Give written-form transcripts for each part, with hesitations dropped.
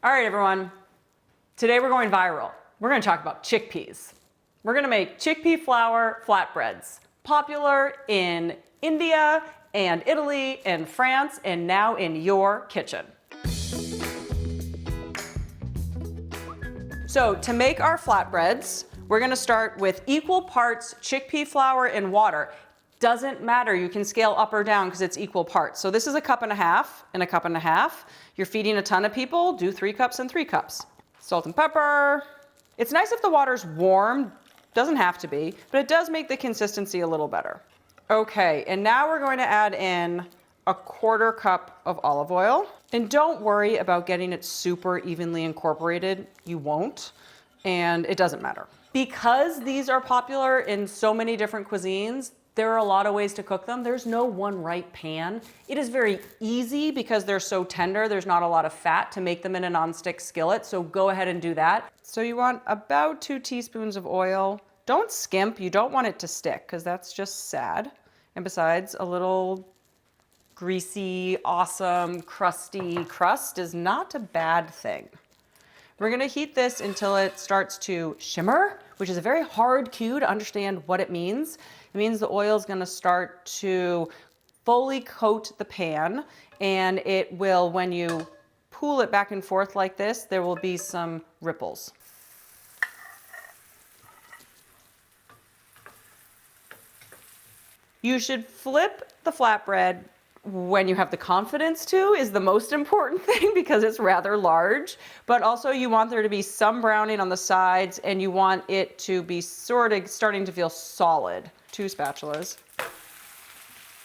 All right, everyone. Today we're going viral. We're going to talk about chickpeas. We're going to make chickpea flour flatbreads, popular in India and Italy and France, and now in your kitchen. So to make our flatbreads, we're going to start with equal parts chickpea flour and water. Doesn't matter, you can scale up or down because it's equal parts. So this is 1.5 cups and 1.5 cups. You're feeding a ton of people, do 3 cups and 3 cups. Salt and pepper. It's nice if the water's warm, doesn't have to be, but it does make the consistency a little better. Okay, and now we're going to add in 1/4 cup of olive oil. And don't worry about getting it super evenly incorporated, you won't, and it doesn't matter. Because these are popular in so many different cuisines, there are a lot of ways to cook them. There's no one right pan. It is very easy because they're so tender, there's not a lot of fat to make them in a nonstick skillet, so go ahead and do that. So you want about 2 teaspoons of oil. Don't skimp, you don't want it to stick because that's just sad. And besides, a little greasy, awesome, crusty crust is not a bad thing. We're gonna heat this until it starts to shimmer, which is a very hard cue to understand what it means. It means the oil is gonna start to fully coat the pan, and it will, when you pull it back and forth like this, there will be some ripples. You should flip the flatbread when you have the confidence to, is the most important thing because it's rather large, but also you want there to be some browning on the sides and you want it to be sort of starting to feel solid. 2 spatulas.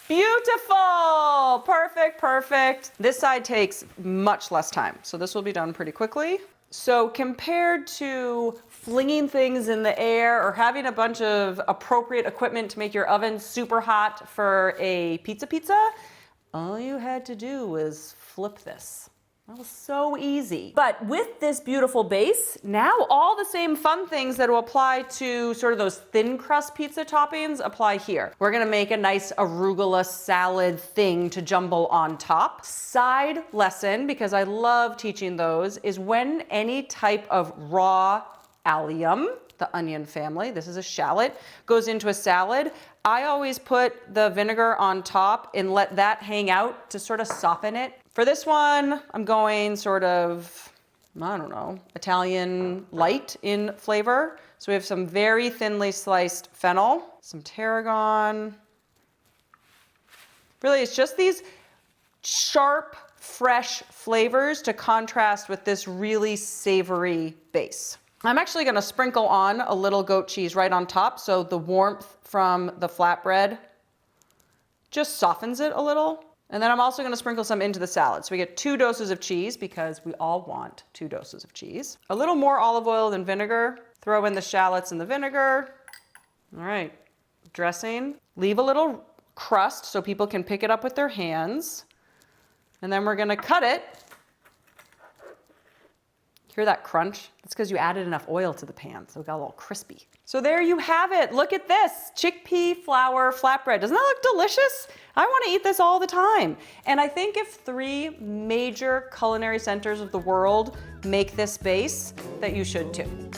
Beautiful, perfect, perfect. This side takes much less time, so this will be done pretty quickly. So compared to flinging things in the air or having a bunch of appropriate equipment to make your oven super hot for a pizza, all you had to do was flip this. That was so easy. But with this beautiful base, now all the same fun things that will apply to sort of those thin crust pizza toppings apply here. We're gonna make a nice arugula salad thing to jumble on top. Side lesson, because I love teaching those, is when any type of raw allium, the onion family, this is a shallot, goes into a salad, I always put the vinegar on top and let that hang out to sort of soften it. For this one, I'm going sort of, I don't know, Italian light in flavor. So we have some very thinly sliced fennel, some tarragon. Really, it's just these sharp, fresh flavors to contrast with this really savory base. I'm actually gonna sprinkle on a little goat cheese right on top so the warmth from the flatbread just softens it a little. And then I'm also gonna sprinkle some into the salad. So we get 2 doses of cheese because we all want 2 doses of cheese. A little more olive oil than vinegar. Throw in the shallots and the vinegar. All right, dressing. Leave a little crust so people can pick it up with their hands. And then we're gonna cut it. Hear that crunch? That's because you added enough oil to the pan, so it got a little crispy. So there you have it. Look at this, chickpea flour flatbread. Doesn't that look delicious? I want to eat this all the time. And I think if 3 major culinary centers of the world make this base, that you should too.